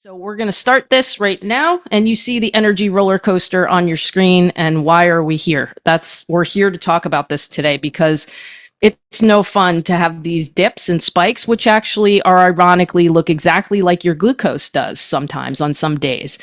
So we're going to start this right now, and you see the Energy Rollercoaster on your screen. And why are we here? We're here to talk about this today because it's no fun to have these dips and spikes, which actually are ironically look exactly like your glucose does sometimes on some days.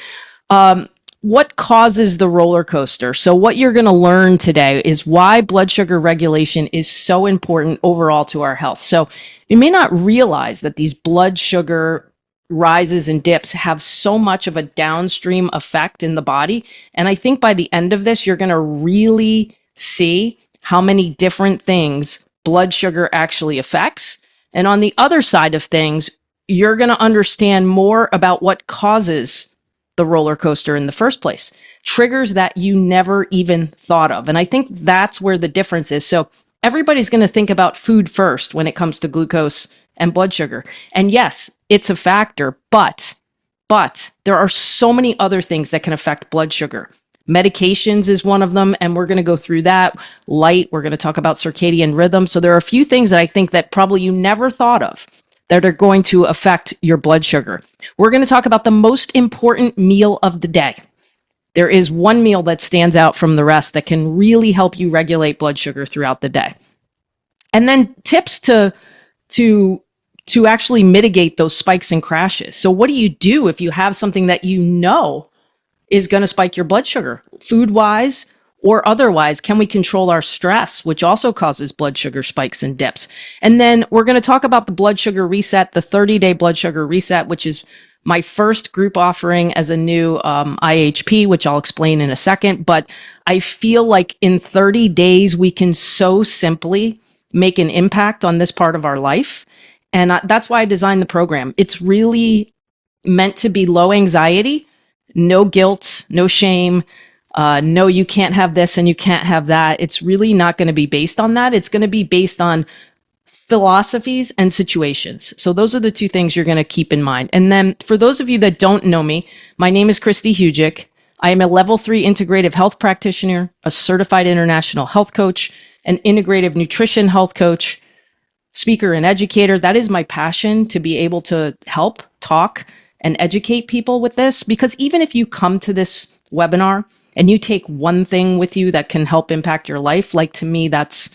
What causes the roller coaster? So what you're going to learn today is why blood sugar regulation is so important overall to our health. So you may not realize that these blood sugar rises and dips have so much of a downstream effect in the body. And I think by the end of this, you're going to really see how many different things blood sugar actually affects. And on the other side of things, you're going to understand more about what causes the roller coaster in the first place, triggers that you never even thought of. And I think that's where the difference is. So everybody's going to think about food first when it comes to glucose and blood sugar. And yes, it's a factor, but there are so many other things that can affect blood sugar. Medications is one of them, and we're going to go through that. Light, we're going to talk about circadian rhythm. So there are a few things that I think that probably you never thought of that are going to affect your blood sugar. We're going to talk about the most important meal of the day. There is one meal that stands out from the rest that can really help you regulate blood sugar throughout the day. And then tips to actually mitigate those spikes and crashes. So what do you do if you have something that you know is going to spike your blood sugar, food-wise or otherwise? Can we control our stress, which also causes blood sugar spikes and dips? And then we're going to talk about the blood sugar reset, the 30-day blood sugar reset, which is my first group offering as a new IHP, which I'll explain in a second. But I feel like in 30 days, we can so simply make an impact on this part of our life. And that's why I designed the program. It's really meant to be low anxiety, no guilt, no shame. No, you can't have this and you can't have that. It's really not going to be based on that. It's going to be based on philosophies and situations. So those are the two things you're going to keep in mind. And then for those of you that don't know me, my name is Kristi Hujik. I am a level 3 integrative health practitioner, a certified international health coach, an integrative nutrition health coach, speaker and educator. That is my passion, to be able to help talk and educate people with this. Because even if you come to this webinar and you take one thing with you that can help impact your life, like, to me, that's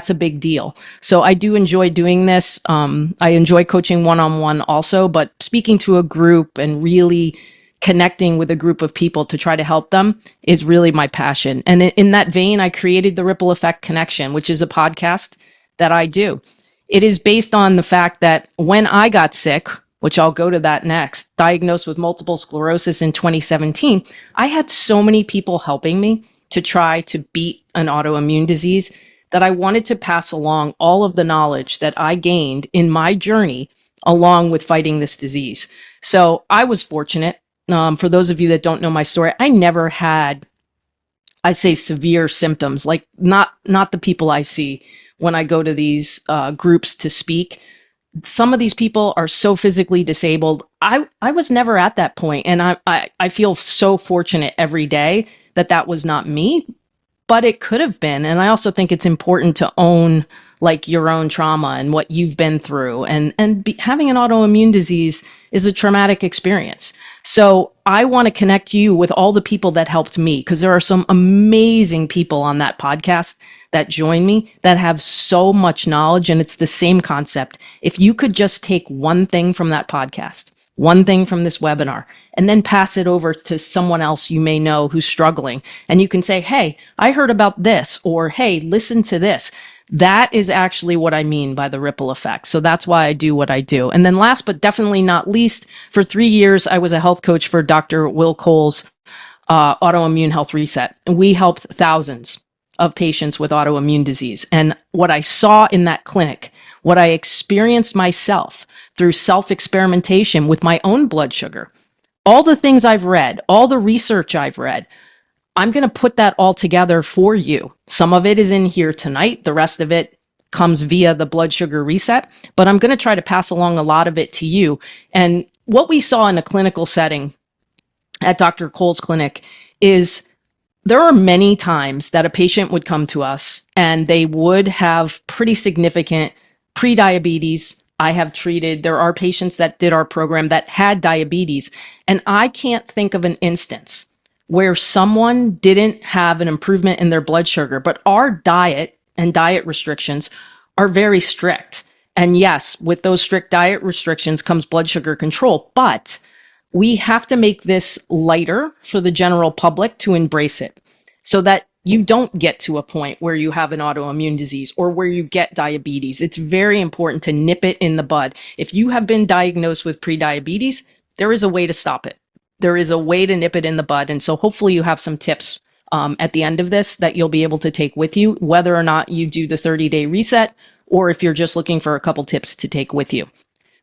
a big deal. So I do enjoy doing this. I enjoy coaching one-on-one also, but speaking to a group and really connecting with a group of people to try to help them is really my passion. And in that vein, I created the Ripple Effect Connection, which is a podcast that I do. It is based on the fact that when I got sick, which I'll go to that next, diagnosed with multiple sclerosis in 2017, I had so many people helping me to try to beat an autoimmune disease that I wanted to pass along all of the knowledge that I gained in my journey along with fighting this disease. So I was fortunate. For those of you that don't know my story, I never had, I say, severe symptoms, like not the people I see when I go to these groups to speak. Some of these people are so physically disabled. I was never at that point, and I feel so fortunate every day that was not me, but it could have been. And I also think it's important to own like your own trauma and what you've been through, and having an autoimmune disease is a traumatic experience. So I want to connect you with all the people that helped me, because there are some amazing people on that podcast that join me that have so much knowledge, and it's the same concept. If you could just take one thing from that podcast, one thing from this webinar, and then pass it over to someone else you may know who's struggling, and you can say, hey, I heard about this, or hey, listen to this. That is actually what I mean by the ripple effect. So that's why I do what I do. And then last but definitely not least, for 3 years, I was a health coach for Dr. Will Cole's Autoimmune Health Reset. We helped thousands of patients with autoimmune disease. And what I saw in that clinic, what I experienced myself through self-experimentation with my own blood sugar, all the things I've read, all the research I've read, I'm going to put that all together for you. Some of it is in here tonight. The rest of it comes via the blood sugar reset, but I'm going to try to pass along a lot of it to you. And what we saw in a clinical setting at Dr. Cole's clinic is there are many times that a patient would come to us and they would have pretty significant prediabetes, I have treated, there are patients that did our program that had diabetes, and I can't think of an instance where someone didn't have an improvement in their blood sugar. But our diet and diet restrictions are very strict. And yes, with those strict diet restrictions comes blood sugar control, but we have to make this lighter for the general public to embrace it so that you don't get to a point where you have an autoimmune disease or where you get diabetes. It's very important to nip it in the bud. If you have been diagnosed with prediabetes, there is a way to stop it. There is a way to nip it in the bud. And so hopefully you have some tips at the end of this that you'll be able to take with you, whether or not you do the 30-day reset, or if you're just looking for a couple tips to take with you.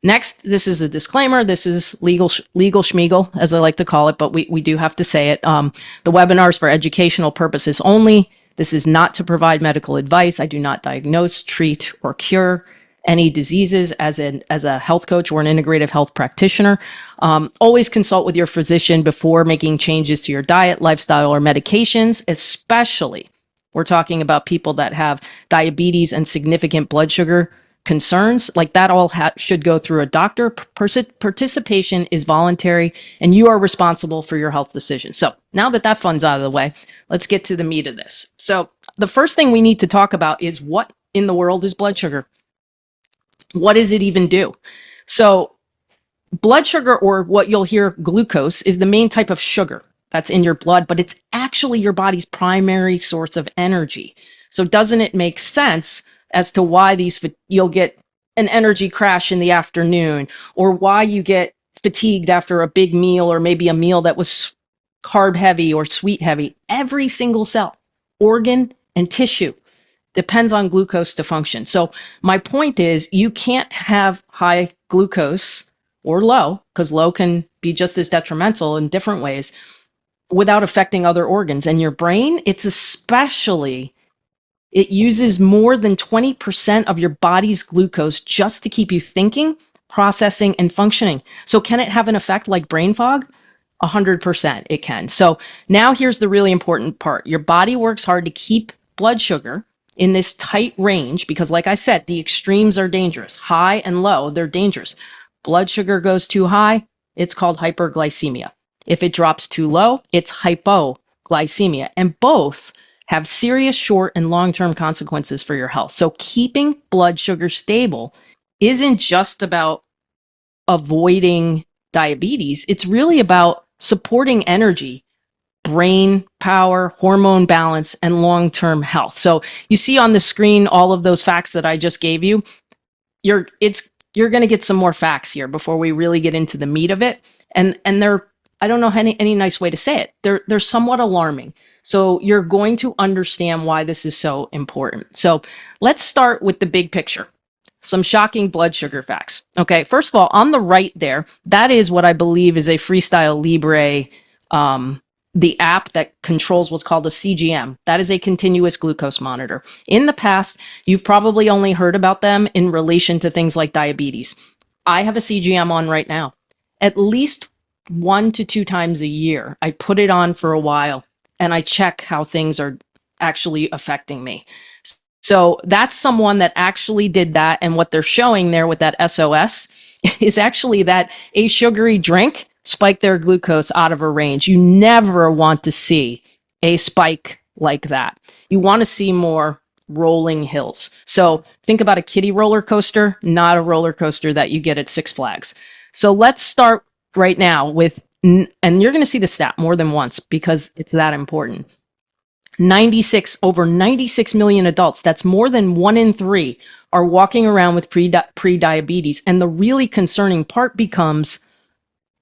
Next, this is a disclaimer. This is legal schmiegel, as I like to call it, but we do have to say it. The webinar is for educational purposes only. This is not to provide medical advice. I do not diagnose, treat, or cure any diseases as a health coach or an integrative health practitioner. Always consult with your physician before making changes to your diet, lifestyle, or medications, especially we're talking about people that have diabetes and significant blood sugar concerns. Like that all should go through a doctor. Participation is voluntary and you are responsible for your health decisions. So now that fun's out of the way, let's get to the meat of this. So the first thing we need to talk about is what in the world is blood sugar? What does it even do? So blood sugar, or what you'll hear glucose, is the main type of sugar that's in your blood, but it's actually your body's primary source of energy. So doesn't it make sense as to why you'll get an energy crash in the afternoon, or why you get fatigued after a big meal, or maybe a meal that was carb heavy or sweet heavy? Every single cell, organ, and tissue depends on glucose to function. So my point is, you can't have high glucose or low, because low can be just as detrimental in different ways, without affecting other organs. And your brain, it uses more than 20% of your body's glucose just to keep you thinking, processing, and functioning. So can it have an effect like brain fog? 100% it can. So now here's the really important part. Your body works hard to keep blood sugar in this tight range because, like I said, the extremes are dangerous. High and low, they're dangerous. Blood sugar goes too high, it's called hyperglycemia. If it drops too low, it's hypoglycemia. And both have serious short and long-term consequences for your health. So keeping blood sugar stable isn't just about avoiding diabetes. It's really about supporting energy, brain power, hormone balance, and long-term health. So you see on the screen all of those facts that I just gave you. You're going to get some more facts here before we really get into the meat of it. And they're, I don't know any nice way to say it. They're somewhat alarming. So you're going to understand why this is so important. So let's start with the big picture. Some shocking blood sugar facts. Okay, first of all, on the right there, that is what I believe is a Freestyle Libre, the app that controls what's called a CGM. That is a continuous glucose monitor. In the past, you've probably only heard about them in relation to things like diabetes. I have a CGM on right now. At least 1 to 2 times a year, I put it on for a while and I check how things are actually affecting me. So that's someone that actually did that. And what they're showing there with that SOS is actually that a sugary drink spiked their glucose out of a range. You never want to see a spike like that. You want to see more rolling hills. So think about a kiddie roller coaster, not a roller coaster that you get at Six Flags. So let's start right now with, and you're going to see the stat more than once because it's that important. Over 96 million adults, that's more than 1 in 3, are walking around with pre-diabetes. And the really concerning part becomes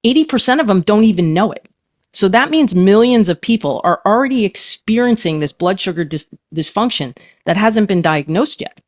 80% of them don't even know it. So that means millions of people are already experiencing this blood sugar dysfunction that hasn't been diagnosed yet.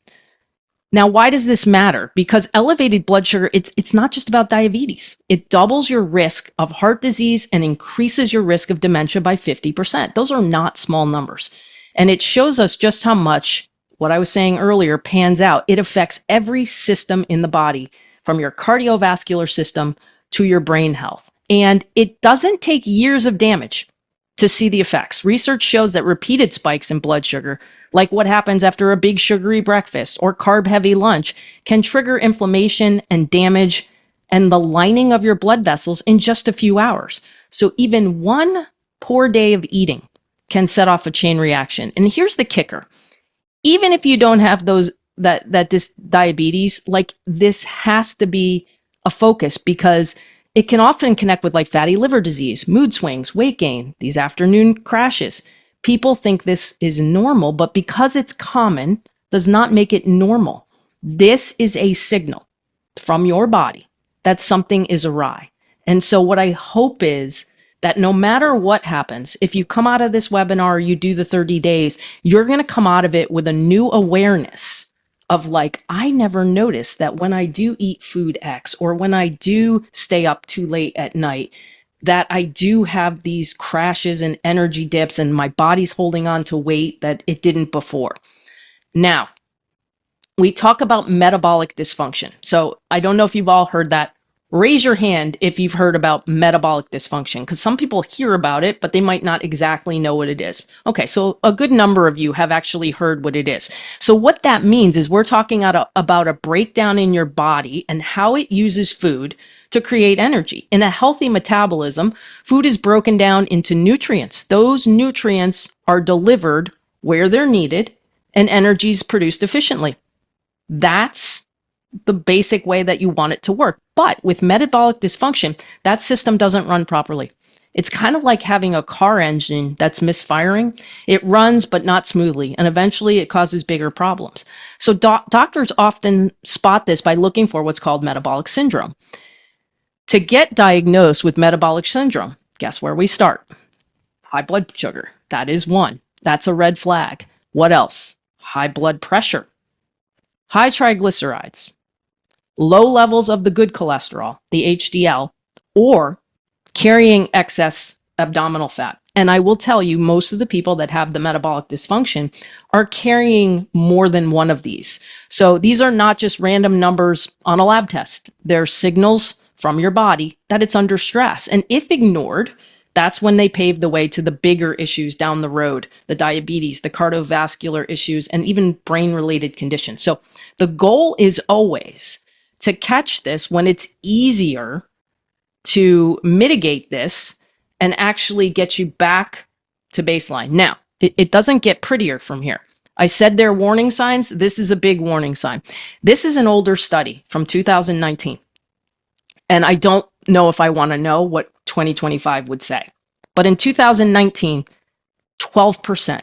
Now, why does this matter? Because elevated blood sugar, it's not just about diabetes. It doubles your risk of heart disease and increases your risk of dementia by 50%. Those are not small numbers. And it shows us just how much, what I was saying earlier, pans out. It affects every system in the body, from your cardiovascular system to your brain health. And it doesn't take years of damage. to see the effects. Research shows that repeated spikes in blood sugar, like what happens after a big sugary breakfast or carb-heavy lunch, can trigger inflammation and damage and the lining of your blood vessels in just a few hours. So even one poor day of eating can set off a chain reaction. And here's the kicker. Even if you don't have this diabetes, like this has to be a focus because it can often connect with like fatty liver disease, mood swings, weight gain, these afternoon crashes. People think this is normal, but because it's common does not make it normal. This is a signal from your body that something is awry. And so what I hope is that no matter what happens, if you come out of this webinar, you do the 30 days, you're going to come out of it with a new awareness of like, I never noticed that when I do eat food X or when I do stay up too late at night, that I do have these crashes and energy dips and my body's holding on to weight that it didn't before. Now, we talk about metabolic dysfunction. So I don't know if you've all heard that. Raise your hand if you've heard about metabolic dysfunction, because some people hear about it, but they might not exactly know what it is. Okay, so a good number of you have actually heard what it is. So what that means is we're talking about a breakdown in your body and how it uses food to create energy. In a healthy metabolism, food is broken down into nutrients. Those nutrients are delivered where they're needed and energy is produced efficiently. That's the basic way that you want it to work. But with metabolic dysfunction, that system doesn't run properly. It's kind of like having a car engine that's misfiring. It runs, but not smoothly, and eventually it causes bigger problems. So doctors often spot this by looking for what's called metabolic syndrome. To get diagnosed with metabolic syndrome, guess where we start? High blood sugar. That is one. That's a red flag. What else? High blood pressure, high triglycerides, low levels of the good cholesterol, the HDL, or carrying excess abdominal fat. And I will tell you, most of the people that have the metabolic dysfunction are carrying more than one of these. So these are not just random numbers on a lab test. They're signals from your body that it's under stress. And if ignored, that's when they pave the way to the bigger issues down the road, the diabetes, the cardiovascular issues, and even brain-related conditions. So the goal is always to catch this when it's easier to mitigate this and actually get you back to baseline. Now, it doesn't get prettier from here. I said there are warning signs. This is a big warning sign. This is an older study from 2019. And I don't know if I want to know what 2025 would say. But in 2019, 12%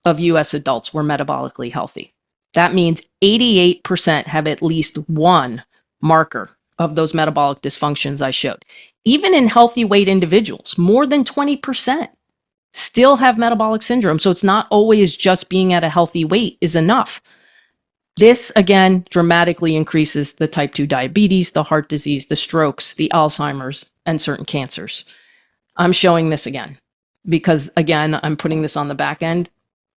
of US adults were metabolically healthy. That means 88% have at least one marker of those metabolic dysfunctions I showed. Even in healthy weight individuals, more than 20% still have metabolic syndrome. So it's not always just being at a healthy weight is enough. This, again, dramatically increases the type 2 diabetes, the heart disease, the strokes, the Alzheimer's, and certain cancers. I'm showing this again because, again, I'm putting this on the back end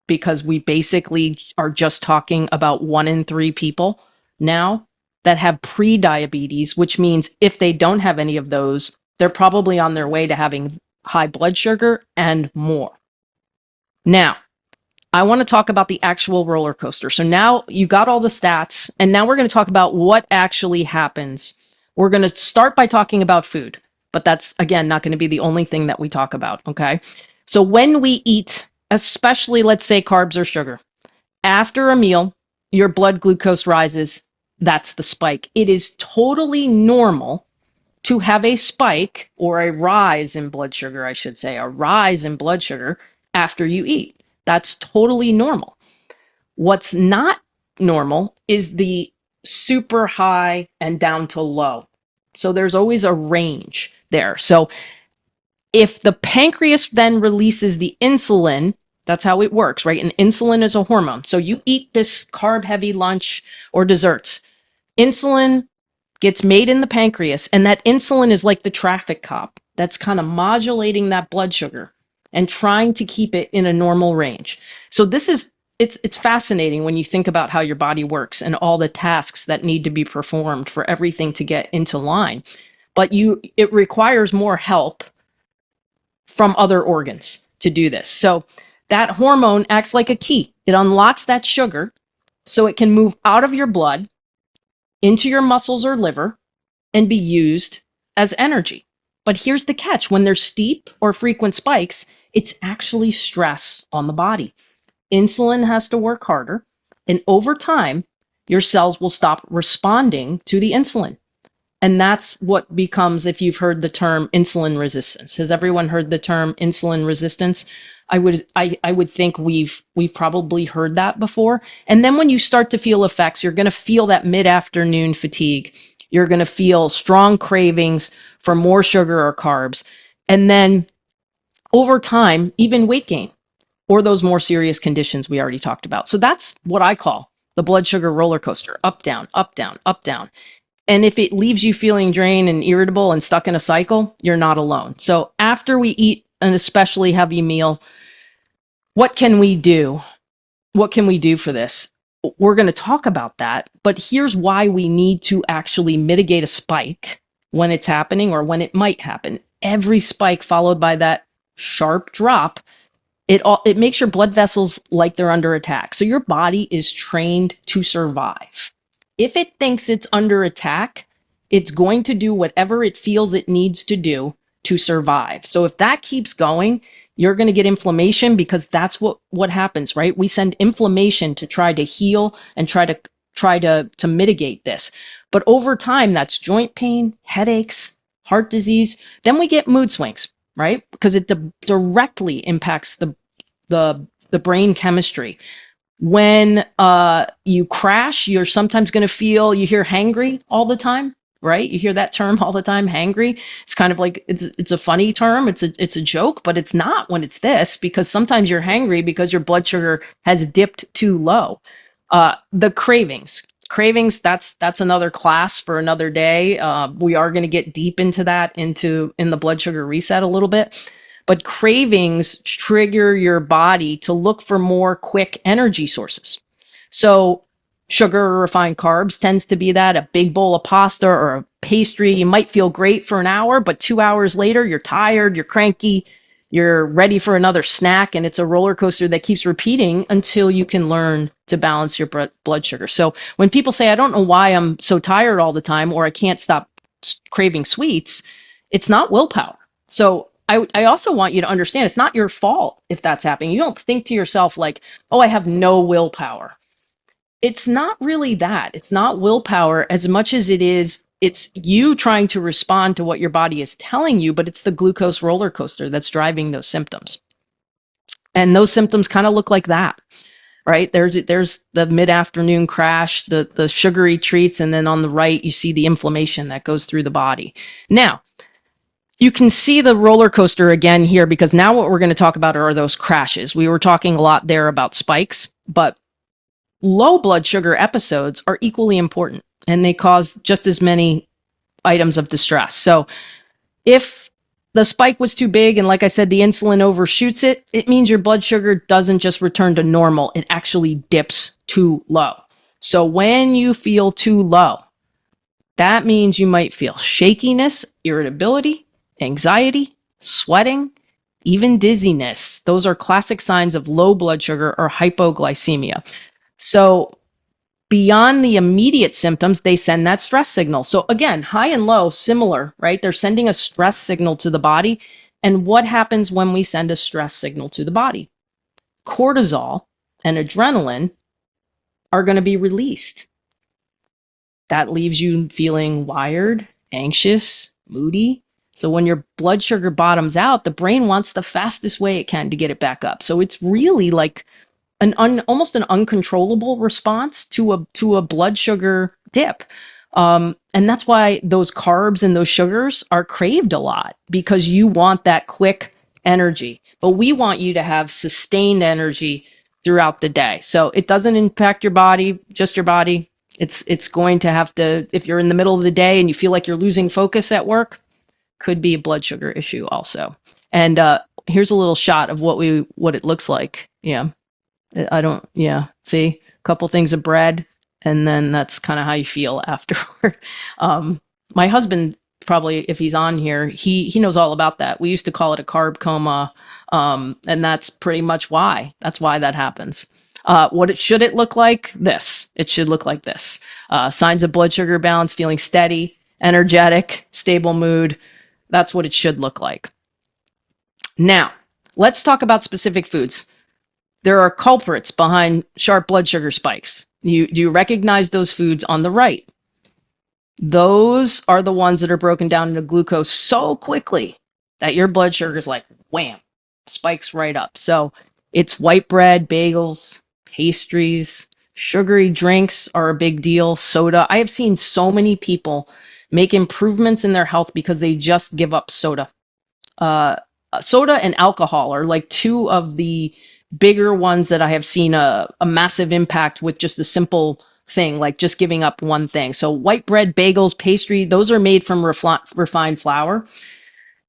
because we basically are just talking about 1 in 3 people now that have pre-diabetes, which means if they don't have any of those, they're probably on their way to having high blood sugar and more. Now, I want to talk about the actual roller coaster. So now you got all the stats, and now we're going to talk about what actually happens. We're going to start by talking about food, but that's, again, not going to be the only thing that we talk about, okay? So when we eat, especially, let's say, carbs or sugar, after a meal, your blood glucose rises. That's the spike. It is totally normal to have a spike or a rise in blood sugar, I should say, a rise in blood sugar after you eat. That's totally normal. What's not normal is the super high and down to low. So there's always a range there. So if the pancreas then releases the insulin, that's how it works, right? And insulin is a hormone. So you eat this carb-heavy lunch or desserts. Insulin gets made in the pancreas, and that insulin is like the traffic cop that's kind of modulating that blood sugar and trying to keep it in a normal range. So this is, it's fascinating when you think about how your body works and all the tasks that need to be performed for everything to get into line. But it requires more help from other organs to do this. So that hormone acts like a key. It unlocks that sugar so it can move out of your blood into your muscles or liver and be used as energy. But here's the catch. When there's steep or frequent spikes, it's actually stress on the body. Insulin has to work harder, and over time, your cells will stop responding to the insulin. And that's what becomes, if you've heard the term insulin resistance. Has everyone heard the term insulin resistance? I would think we've probably heard that before. And then when you start to feel effects, you're going to feel that mid-afternoon fatigue. You're going to feel strong cravings for more sugar or carbs. And then over time, even weight gain or those more serious conditions we already talked about. So that's what I call the blood sugar roller coaster, up, down, up, down, up, down. And if it leaves you feeling drained and irritable and stuck in a cycle, you're not alone. So after we eat an especially heavy meal, what can we do? What can we do for this? We're going to talk about that, but here's why we need to actually mitigate a spike when it's happening or when it might happen. Every spike followed by that sharp drop, it makes your blood vessels like they're under attack. So your body is trained to survive. If it thinks it's under attack, it's going to do whatever it feels it needs to do to survive. So if that keeps going, you're going to get inflammation because that's what happens, right? We send inflammation to try to heal and try to mitigate this. But over time, that's joint pain, headaches, heart disease. Then we get mood swings, right? Because it directly impacts the brain chemistry. When you crash, you're sometimes going to feel, you hear hangry all the time, right? You hear that term all the time, hangry. It's kind of like, it's a funny term. It's a joke, but it's not when it's this, because sometimes you're hangry because your blood sugar has dipped too low. The cravings, that's another class for another day. We are going to get deep into that in the blood sugar reset a little bit. But cravings trigger your body to look for more quick energy sources. So sugar or refined carbs tends to be that. A big bowl of pasta or a pastry, you might feel great for an hour, but 2 hours later, you're tired, you're cranky, you're ready for another snack, and it's a roller coaster that keeps repeating until you can learn to balance your blood sugar. So when people say, I don't know why I'm so tired all the time, or I can't stop craving sweets, it's not willpower. So I also want you to understand it's not your fault if that's happening. You don't think to yourself like, oh, I have no willpower. It's not really that. It's not willpower as much as it's you trying to respond to what your body is telling you, but it's the glucose roller coaster that's driving those symptoms. And those symptoms kind of look like that, right? There's the mid-afternoon crash, the sugary treats, and then on the right, you see the inflammation that goes through the body. Now, you can see the roller coaster again here, because now what we're going to talk about are those crashes. We were talking a lot there about spikes, but low blood sugar episodes are equally important, and they cause just as many items of distress. So if the spike was too big, and like I said, the insulin overshoots it, it means your blood sugar doesn't just return to normal, it actually dips too low. So when you feel too low, that means you might feel shakiness, irritability, anxiety, sweating, even dizziness. Those are classic signs of low blood sugar or hypoglycemia. So beyond the immediate symptoms, they send that stress signal. So again, high and low, similar, right? They're sending a stress signal to the body. And what happens when we send a stress signal to the body? Cortisol and adrenaline are going to be released. That leaves you feeling wired, anxious, moody. So when your blood sugar bottoms out, the brain wants the fastest way it can to get it back up. So it's really like almost an uncontrollable response to a blood sugar dip. And that's why those carbs and those sugars are craved a lot, because you want that quick energy. But we want you to have sustained energy throughout the day. So it doesn't impact your body, just your body. It's going to have to, if you're in the middle of the day and you feel like you're losing focus at work, could be a blood sugar issue also. And here's a little shot of what it looks like. Yeah. See, a couple things of bread, and then that's kind of how you feel afterward. My husband probably if he's on here, he knows all about that. We used to call it a carb coma, and that's pretty much why. That's why that happens. Should it look like? This. It should look like this. Signs of blood sugar balance: feeling steady, energetic, stable mood. That's what it should look like. Now, let's talk about specific foods. There are culprits behind sharp blood sugar spikes. Do you recognize those foods on the right? Those are the ones that are broken down into glucose so quickly that your blood sugar is like, wham, spikes right up. So it's white bread, bagels, pastries, sugary drinks are a big deal, soda. I have seen so many people make improvements in their health because they just give up soda. Soda and alcohol are like two of the bigger ones that I have seen a massive impact with just the simple thing, like just giving up one thing. So white bread, bagels, pastry, those are made from refined flour,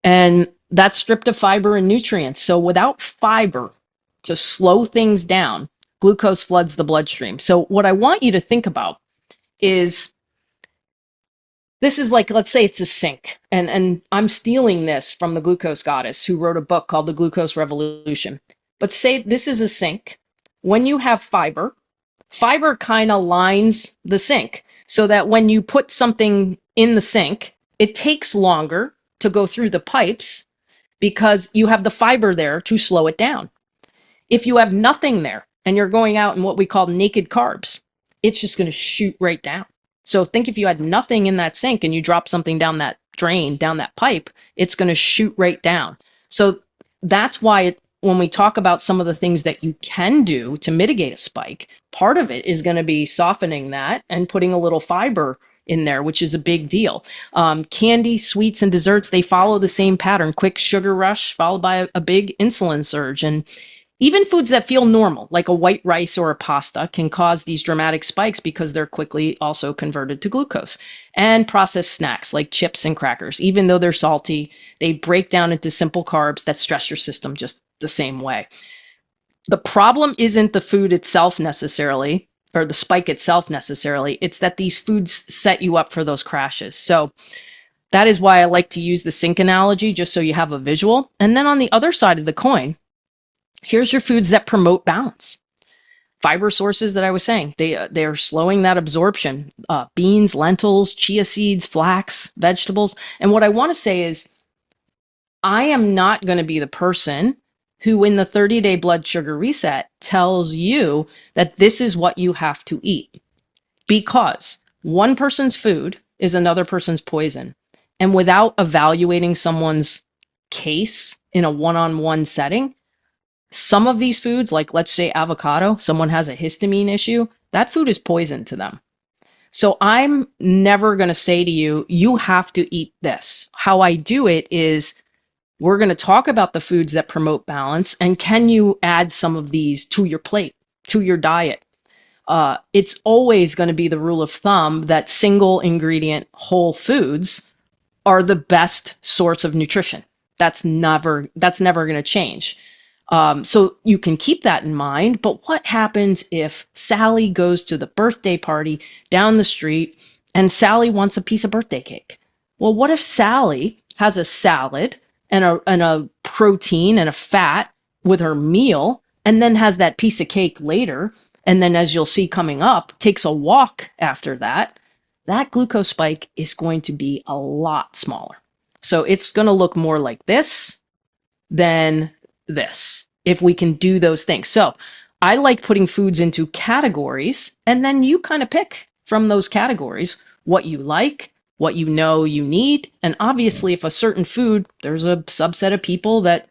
and that's stripped of fiber and nutrients. So without fiber to slow things down, glucose floods the bloodstream. So what I want you to think about is, this is like, let's say it's a sink, and I'm stealing this from the glucose goddess who wrote a book called The Glucose Revolution. But say this is a sink. When you have fiber kind of lines the sink so that when you put something in the sink, it takes longer to go through the pipes because you have the fiber there to slow it down. If you have nothing there and you're going out in what we call naked carbs, it's just going to shoot right down. So think if you had nothing in that sink and you drop something down that drain, down that pipe, it's going to shoot right down. So that's why when we talk about some of the things that you can do to mitigate a spike, part of it is going to be softening that and putting a little fiber in there, which is a big deal. Candy, sweets, and desserts, they follow the same pattern: quick sugar rush followed by a big insulin surge. And even foods that feel normal, like a white rice or a pasta, can cause these dramatic spikes because they're quickly also converted to glucose. And processed snacks like chips and crackers, even though they're salty, they break down into simple carbs that stress your system just the same way. The problem isn't the food itself necessarily, or the spike itself necessarily. It's that these foods set you up for those crashes. So that is why I like to use the sink analogy, just so you have a visual. And then on the other side of the coin, here's your foods that promote balance. Fiber sources that I was saying, they're slowing that absorption. Beans, lentils, chia seeds, flax, vegetables. And what I want to say is, I am not going to be the person who in the 30-day blood sugar reset tells you that this is what you have to eat, because one person's food is another person's poison. And without evaluating someone's case in a one-on-one setting, some of these foods, like let's say avocado, someone has a histamine issue, that food is poison to them. So I'm never going to say to you, you have to eat this. How I do it is, we're going to talk about the foods that promote balance, and can you add some of these to your plate, to your diet? It's always going to be the rule of thumb that single ingredient whole foods are the best source of nutrition. That's never going to change. So you can keep that in mind. But what happens if Sally goes to the birthday party down the street and Sally wants a piece of birthday cake? Well, what if Sally has a salad and a protein and a fat with her meal, and then has that piece of cake later, and then, as you'll see coming up, takes a walk after that? That glucose spike is going to be a lot smaller. So it's going to look more like this than this, if we can do those things. So I like putting foods into categories, and then you kind of pick from those categories what you like, what you know you need. And obviously, if a certain food, there's a subset of people that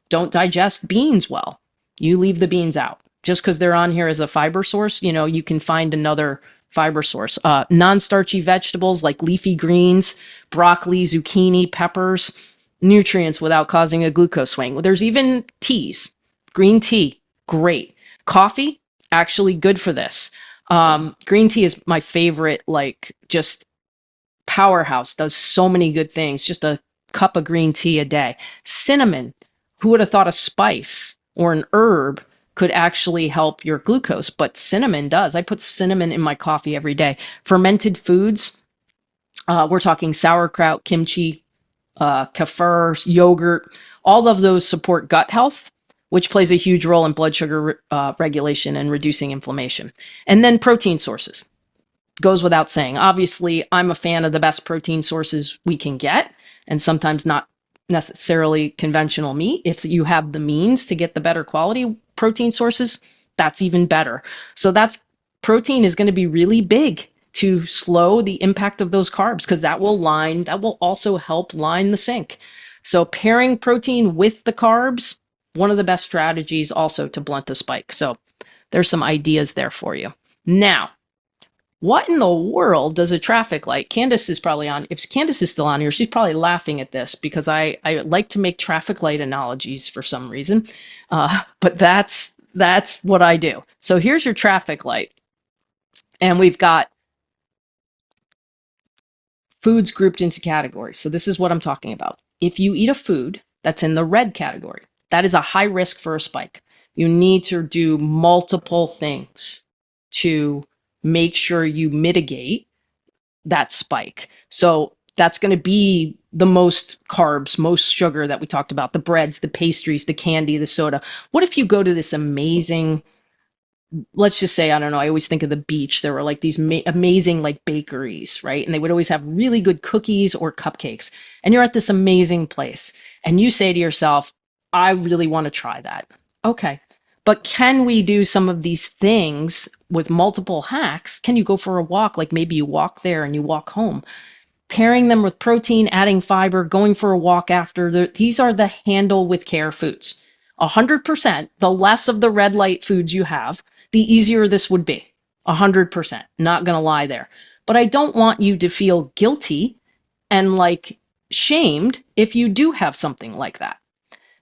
don't digest beans well, you leave the beans out. Just because they're on here as a fiber source, you can find another fiber source. Non-starchy vegetables like leafy greens, broccoli, zucchini, peppers, nutrients without causing a glucose swing. There's even teas. Green tea, great. Coffee, actually good for this. Green tea is my favorite, just powerhouse, does so many good things. Just a cup of green tea a day. Cinnamon, who would have thought a spice or an herb could actually help your glucose, but cinnamon does. I put cinnamon in my coffee every day. Fermented foods, We're talking sauerkraut, kimchi, kefir, yogurt. All of those support gut health, which plays a huge role in blood sugar regulation and reducing inflammation. And then protein sources. Goes without saying. Obviously, I'm a fan of the best protein sources we can get, and sometimes not necessarily conventional meat. If you have the means to get the better quality protein sources, that's even better. So that's protein is going to be really big to slow the impact of those carbs, because that will also help line the sink. So pairing protein with the carbs, one of the best strategies also to blunt the spike. So there's some ideas there for you. Now, what in the world does a traffic light? Candace is probably on. If Candace is still on here, she's probably laughing at this, because I like to make traffic light analogies for some reason. But that's what I do. So here's your traffic light. And we've got foods grouped into categories. So this is what I'm talking about. If you eat a food that's in the red category, that is a high risk for a spike. You need to do multiple things to make sure you mitigate that spike. So that's going to be the most carbs, most sugar that we talked about, the breads, the pastries, the candy, the soda. What if you go to this amazing, let's just say, I don't know, I always think of the beach. There were like these amazing like bakeries, right? And they would always have really good cookies or cupcakes. And you're at this amazing place and you say to yourself, I really want to try that. Okay. But can we do some of these things with multiple hacks? Can you go for a walk? Like maybe you walk there and you walk home. Pairing them with protein, adding fiber, going for a walk after. These are the handle with care foods. 100%, the less of the red light foods you have, the easier this would be. 100%. Not going to lie there. But I don't want you to feel guilty and like shamed if you do have something like that.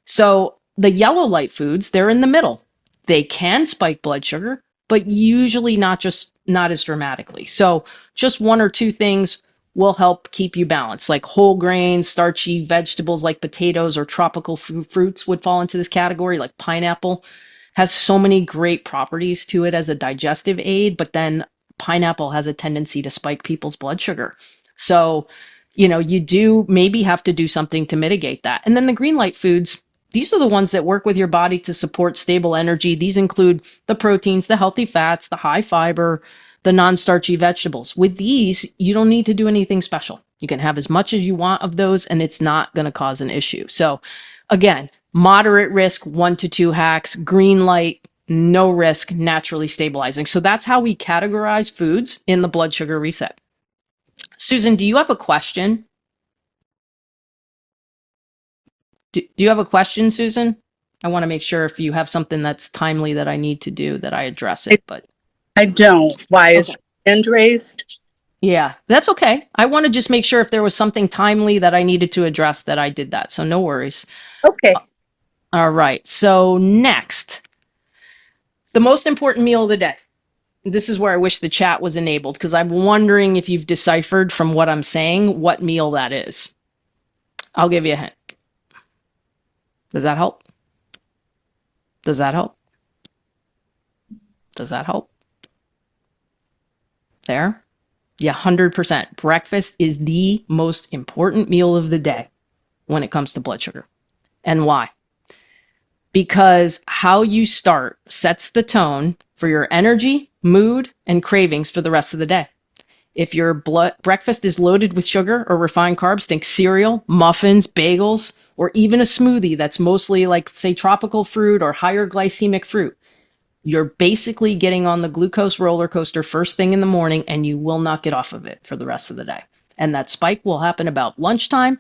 So the yellow light foods, they're in the middle. They can spike blood sugar, but usually not as dramatically. So just one or two things will help keep you balanced, like whole grains, starchy vegetables like potatoes or tropical fruits would fall into this category, like pineapple has so many great properties to it as a digestive aid, but then pineapple has a tendency to spike people's blood sugar. So, you do maybe have to do something to mitigate that. And then the green light foods, these are the ones that work with your body to support stable energy. These include the proteins, the healthy fats, the high fiber, the non-starchy vegetables. With these, you don't need to do anything special. You can have as much as you want of those, and it's not going to cause an issue. So again, moderate risk, 1 to 2 hacks, green light, no risk, naturally stabilizing. So that's how we categorize foods in the blood sugar reset. Susan, do you have a question? Do you have a question, Susan? I want to make sure if you have something that's timely that I need to do, that I address it. But I don't. Why is your hand raised? Yeah, that's okay. I want to just make sure if there was something timely that I needed to address that I did that. So no worries. Okay. All right. So next, the most important meal of the day. This is where I wish the chat was enabled, because I'm wondering if you've deciphered from what I'm saying what meal that is. I'll give you a hint. Does that help? Does that help? Does that help? There? Yeah, 100%. Breakfast is the most important meal of the day when it comes to blood sugar. And why? Because how you start sets the tone for your energy, mood, and cravings for the rest of the day. If your breakfast is loaded with sugar or refined carbs, think cereal, muffins, bagels, or even a smoothie that's mostly like, say, tropical fruit or higher glycemic fruit. You're basically getting on the glucose roller coaster first thing in the morning, and you will not get off of it for the rest of the day. And that spike will happen about lunchtime,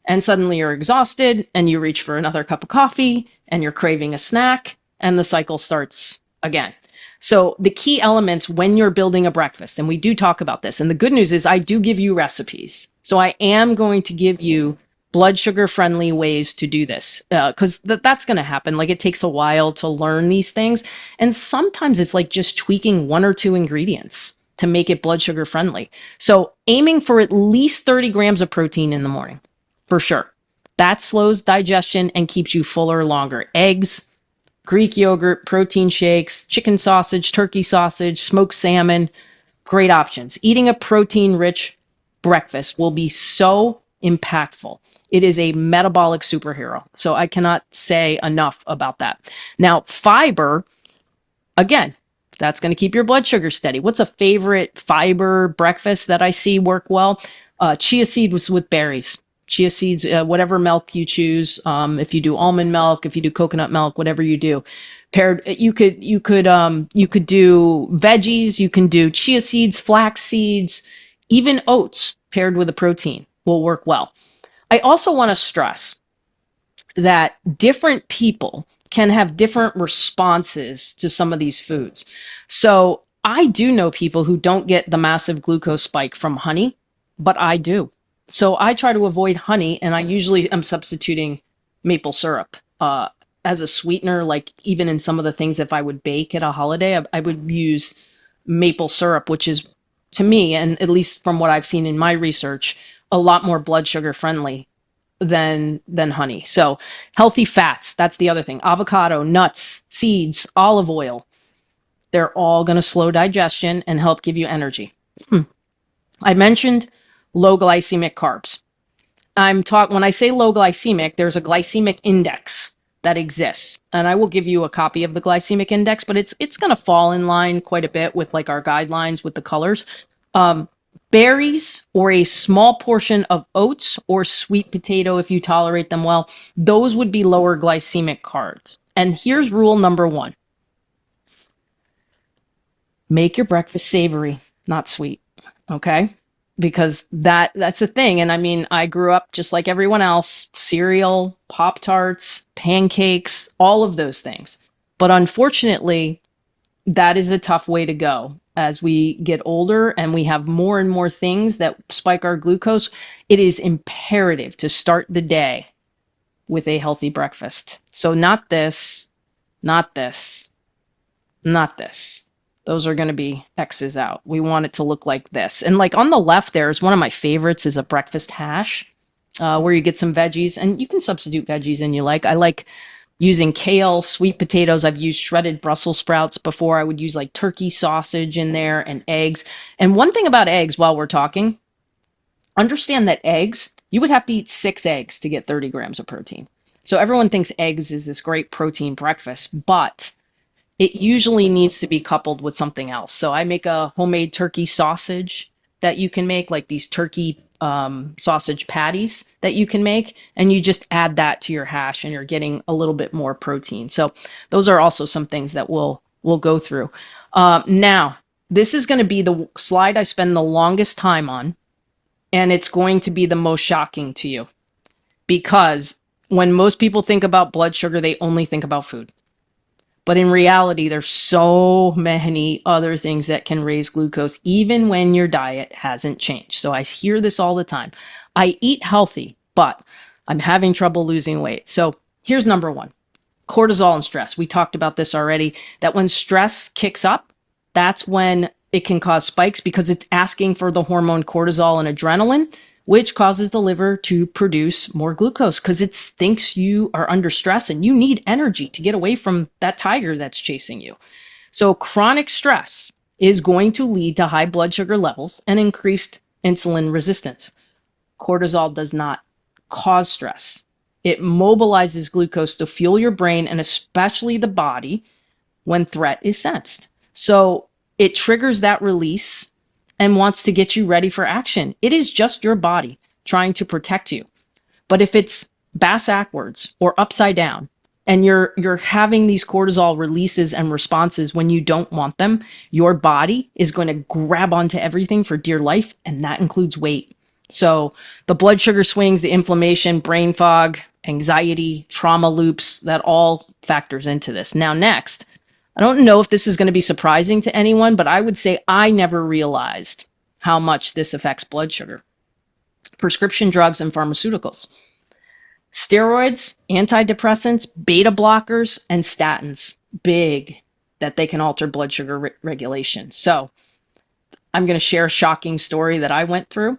and suddenly you're exhausted, and you reach for another cup of coffee, and you're craving a snack, and the cycle starts again. So the key elements when you're building a breakfast, and we do talk about this, and the good news is I do give you recipes. So I am going to give you blood sugar friendly ways to do this, because that's going to happen. Like it takes a while to learn these things. And sometimes it's like just tweaking 1 or 2 ingredients to make it blood sugar friendly. So aiming for at least 30 grams of protein in the morning, for sure. That slows digestion and keeps you fuller longer. Eggs, Greek yogurt, protein shakes, chicken sausage, turkey sausage, smoked salmon, great options. Eating a protein rich breakfast will be so impactful. It is a metabolic superhero. So I cannot say enough about that. Now, fiber, again, that's going to keep your blood sugar steady. What's a favorite fiber breakfast that I see work well? Chia seeds with berries. Chia seeds, whatever milk you choose. If you do almond milk, if you do coconut milk, whatever you do, paired. You could do veggies. You can do chia seeds, flax seeds, even oats paired with a protein will work well. I also want to stress that different people can have different responses to some of these foods. So I do know people who don't get the massive glucose spike from honey, but I do. So I try to avoid honey, and I usually am substituting maple syrup as a sweetener. Like even in some of the things, if I would bake at a holiday, I would use maple syrup, which is, to me, and at least from what I've seen in my research, a lot more blood sugar friendly than honey. So healthy fats, that's the other thing. Avocado, nuts, seeds, olive oil, they're all going to slow digestion and help give you energy. I mentioned low glycemic carbs. When I say low glycemic, there's a glycemic index that exists. And I will give you a copy of the glycemic index, but it's going to fall in line quite a bit with like our guidelines with the colors. Berries or a small portion of oats or sweet potato, if you tolerate them well, those would be lower glycemic carbs. And here's rule number 1. Make your breakfast savory, not sweet. Okay? Because that's the thing. And I mean, I grew up just like everyone else, cereal, Pop-Tarts, pancakes, all of those things. But unfortunately, that is a tough way to go. As we get older and we have more and more things that spike our glucose, it is imperative to start the day with a healthy breakfast. So not this, not this, not this. Those are going to be X's out. We want it to look like this. And like on the left there is one of my favorites is a breakfast hash, where you get some veggies, and you can substitute veggies in you like. I like using kale, sweet potatoes. I've used shredded Brussels sprouts before. I would use like turkey sausage in there and eggs. And one thing about eggs while we're talking, understand that eggs, you would have to eat 6 eggs to get 30 grams of protein. So everyone thinks eggs is this great protein breakfast, but it usually needs to be coupled with something else. So I make a homemade turkey sausage that you can make, like these turkey sausage patties that you can make, and you just add that to your hash and you're getting a little bit more protein. So those are also some things that we'll go through. Now, this is going to be the slide I spend the longest time on, and it's going to be the most shocking to you, because when most people think about blood sugar, they only think about food. But in reality, there's so many other things that can raise glucose, even when your diet hasn't changed. So I hear this all the time. I eat healthy, but I'm having trouble losing weight. So here's number 1, cortisol and stress. We talked about this already, that when stress kicks up, that's when it can cause spikes, because it's asking for the hormone cortisol and adrenaline, which causes the liver to produce more glucose because it thinks you are under stress and you need energy to get away from that tiger that's chasing you. So chronic stress is going to lead to high blood sugar levels and increased insulin resistance. Cortisol does not cause stress. It mobilizes glucose to fuel your brain and especially the body when threat is sensed. So it triggers that release and wants to get you ready for action. It is just your body trying to protect you. But if it's backwards or upside down, and you're having these cortisol releases and responses when you don't want them, your body is going to grab onto everything for dear life, and that includes weight. So the blood sugar swings, the inflammation, brain fog, anxiety, trauma loops, that all factors into this. Now, next, I don't know if this is going to be surprising to anyone, but I would say I never realized how much this affects blood sugar. Prescription drugs and pharmaceuticals. Steroids, antidepressants, beta blockers, and statins. Big that they can alter blood sugar regulation. So I'm going to share a shocking story that I went through.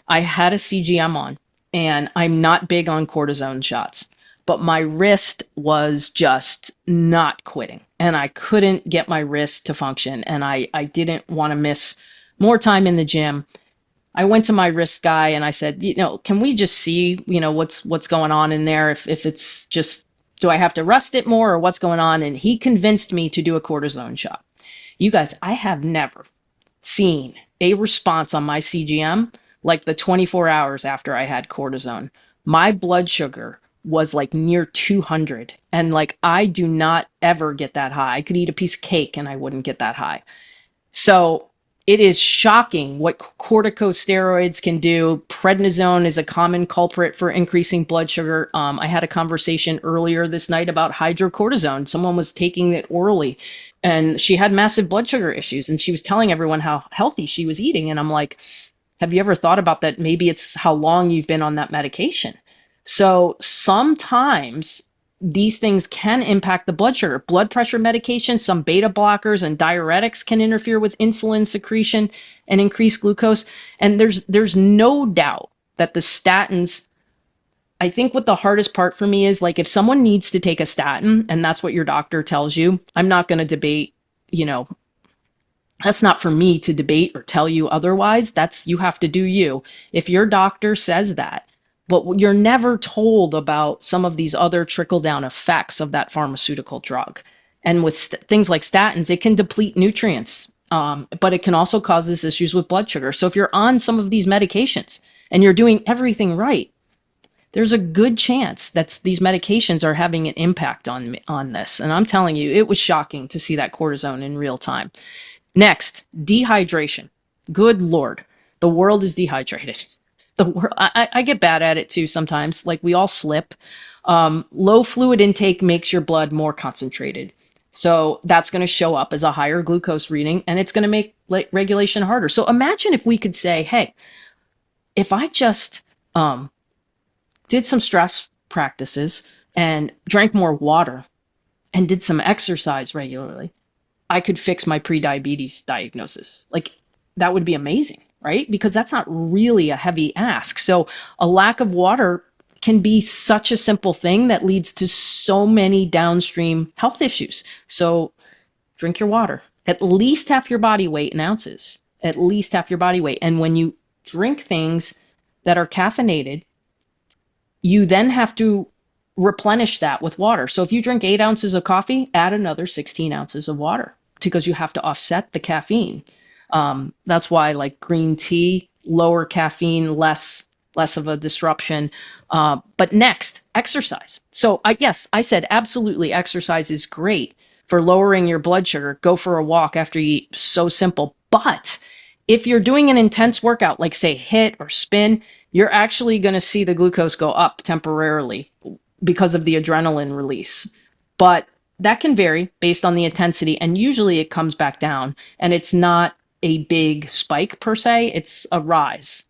I had a CGM on, and I'm not big on cortisone shots, but my wrist was just not quitting, and I couldn't get my wrist to function, and I didn't want to miss more time in the gym. I went to my wrist guy and I said, can we just see, what's going on in there? If it's just, do I have to rest it more or what's going on? And he convinced me to do a cortisone shot. You guys, I have never seen a response on my CGM like the 24 hours after I had cortisone. My blood sugar was like near 200. And like, I do not ever get that high. I could eat a piece of cake and I wouldn't get that high. So it is shocking what corticosteroids can do. Prednisone is a common culprit for increasing blood sugar. I had a conversation earlier this night about hydrocortisone. Someone was taking it orally and she had massive blood sugar issues and she was telling everyone how healthy she was eating. And I'm like, have you ever thought about that? Maybe it's how long you've been on that medication. So sometimes these things can impact the blood sugar. Blood pressure medication, some beta blockers and diuretics can interfere with insulin secretion and increase glucose. And there's no doubt that the statins, I think what the hardest part for me is, like, if someone needs to take a statin and that's what your doctor tells you, I'm not going to debate, that's not for me to debate or tell you otherwise. You have to do you. If your doctor says that, but you're never told about some of these other trickle down effects of that pharmaceutical drug. And with things like statins, it can deplete nutrients, but it can also cause these issues with blood sugar. So if you're on some of these medications and you're doing everything right, there's a good chance that these medications are having an impact on this. And I'm telling you, it was shocking to see that cortisone in real time. Next, dehydration. Good Lord, the world is dehydrated. The world, I get bad at it too sometimes. Like, we all slip. Low fluid intake makes your blood more concentrated. So that's going to show up as a higher glucose reading and it's going to make regulation harder. So imagine if we could say, hey, if I just did some stress practices and drank more water and did some exercise regularly, I could fix my prediabetes diagnosis. Like, that would be amazing, right? Because that's not really a heavy ask. So a lack of water can be such a simple thing that leads to so many downstream health issues. So drink your water, at least half your body weight in ounces, at least half your body weight. And when you drink things that are caffeinated, you then have to replenish that with water. So if you drink 8 ounces of coffee, add another 16 ounces of water because you have to offset the caffeine. That's why, like, green tea, lower caffeine, less of a disruption. But next, exercise. So I said absolutely exercise is great for lowering your blood sugar. Go for a walk after you eat. So simple. But if you're doing an intense workout, like say HIIT or spin, you're actually going to see the glucose go up temporarily because of the adrenaline release. But that can vary based on the intensity, and usually it comes back down, and it's not a big spike per se, it's a rise.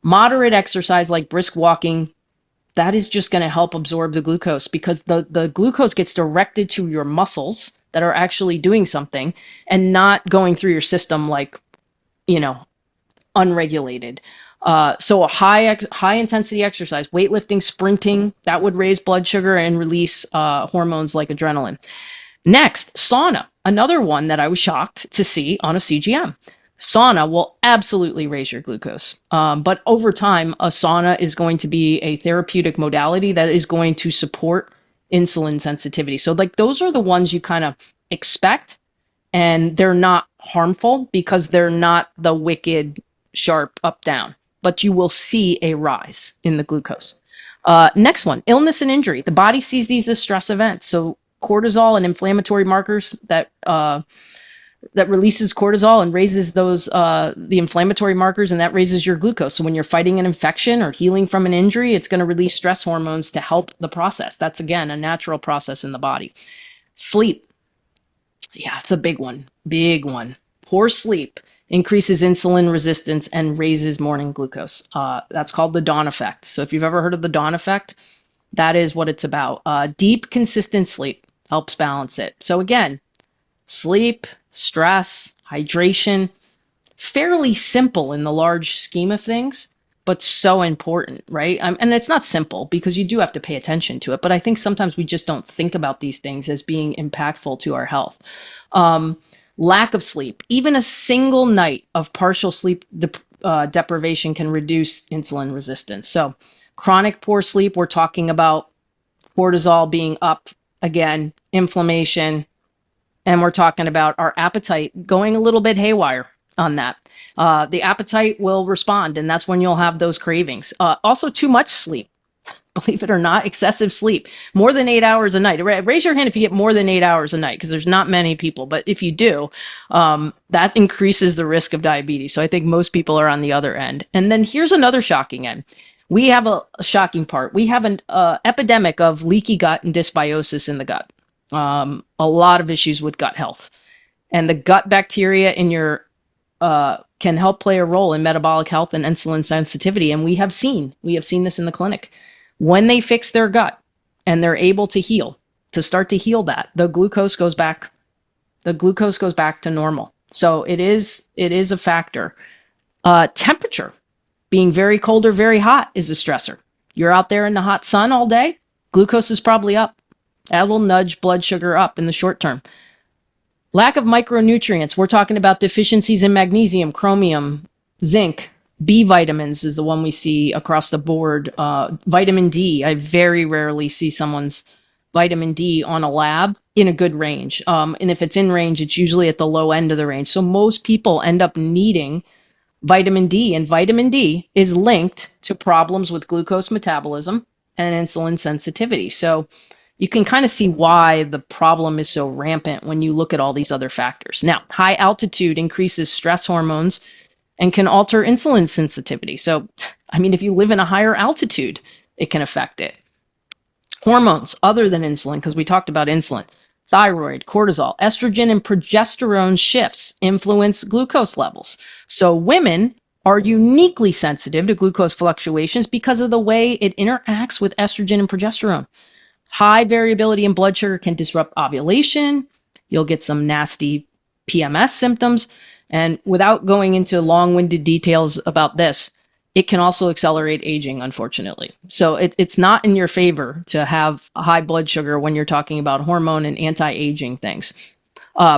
Moderate exercise like brisk walking, that is just going to help absorb the glucose because the glucose gets directed to your muscles that are actually doing something and not going through your system like, unregulated. So a high intensity exercise, weightlifting, sprinting, that would raise blood sugar and release hormones like adrenaline. Next, sauna, another one that I was shocked to see on a CGM. Sauna will absolutely raise your glucose. But over time, a sauna is going to be a therapeutic modality that is going to support insulin sensitivity. So like, those are the ones you kind of expect, and they're not harmful because they're not the wicked sharp up down, but you will see a rise in the glucose. Next one, illness and injury. The body sees these as stress events. So cortisol and inflammatory markers that releases cortisol and raises those the inflammatory markers, and that raises your glucose. So when you're fighting an infection or healing from an injury, it's going to release stress hormones to help the process. That's, again, a natural process in the body. Sleep. Yeah, it's a big one. Big one. Poor sleep increases insulin resistance and raises morning glucose. That's called the dawn effect. So if you've ever heard of the dawn effect, that is what it's about. Deep, consistent sleep helps balance it. So again, sleep, stress, hydration, fairly simple in the large scheme of things, but so important, right? And it's not simple because you do have to pay attention to it, but I think sometimes we just don't think about these things as being impactful to our health. Lack of sleep, even a single night of partial sleep deprivation can reduce insulin resistance. So chronic poor sleep, we're talking about cortisol being up again, inflammation, and we're talking about our appetite going a little bit haywire on that. The appetite will respond, and that's when you'll have those cravings. Also, too much sleep. Believe it or not, excessive sleep, more than 8 hours a night. Raise your hand if you get more than 8 hours a night, because there's not many people. But if you do, that increases the risk of diabetes. So I think most people are on the other end. And then here's another shocking end. We have a shocking part. We have an epidemic of leaky gut and dysbiosis in the gut. A lot of issues with gut health. And the gut bacteria in your can help play a role in metabolic health and insulin sensitivity. And we have seen this in the clinic. When they fix their gut and they're able to start to heal that, the glucose goes back to normal. So it is a factor. Temperature, being very cold or very hot, is a stressor. You're out there in the hot sun all day, glucose is probably up. That will nudge blood sugar up in the short term. Lack of micronutrients. We're talking about deficiencies in magnesium, chromium, zinc. B vitamins is the one we see across the board. Vitamin D. I very rarely see someone's vitamin D on a lab in a good range. And if it's in range, it's usually at the low end of the range. So most people end up needing vitamin D, and vitamin D is linked to problems with glucose metabolism and insulin sensitivity. So you can kind of see why the problem is so rampant when you look at all these other factors. Now, high altitude increases stress hormones and can alter insulin sensitivity. So, I mean, if you live in a higher altitude, it can affect it. Hormones other than insulin, because we talked about insulin, thyroid, cortisol, estrogen, and progesterone shifts influence glucose levels. So women are uniquely sensitive to glucose fluctuations because of the way it interacts with estrogen and progesterone. High variability in blood sugar can disrupt ovulation. You'll get some nasty PMS symptoms. And without going into long-winded details about this, it can also accelerate aging, unfortunately. So it's not in your favor to have a high blood sugar when you're talking about hormone and anti-aging things.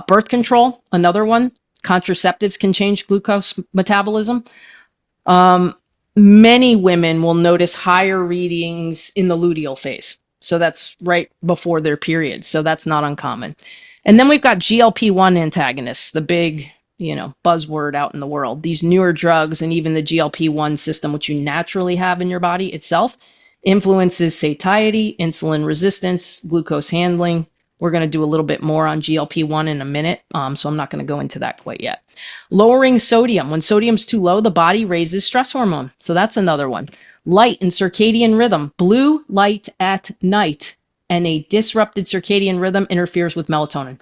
Birth control, another one. Contraceptives can change glucose metabolism. Many women will notice higher readings in the luteal phase. So that's right before their period. So that's not uncommon. And then we've got GLP-1 antagonists, the big, buzzword out in the world. These newer drugs and even the GLP-1 system, which you naturally have in your body itself, influences satiety, insulin resistance, glucose handling. We're going to do a little bit more on GLP-1 in a minute, so I'm not going to go into that quite yet. Lowering sodium. When sodium's too low, the body raises stress hormone. So that's another one. Light and circadian rhythm. Blue light at night and a disrupted circadian rhythm interferes with melatonin,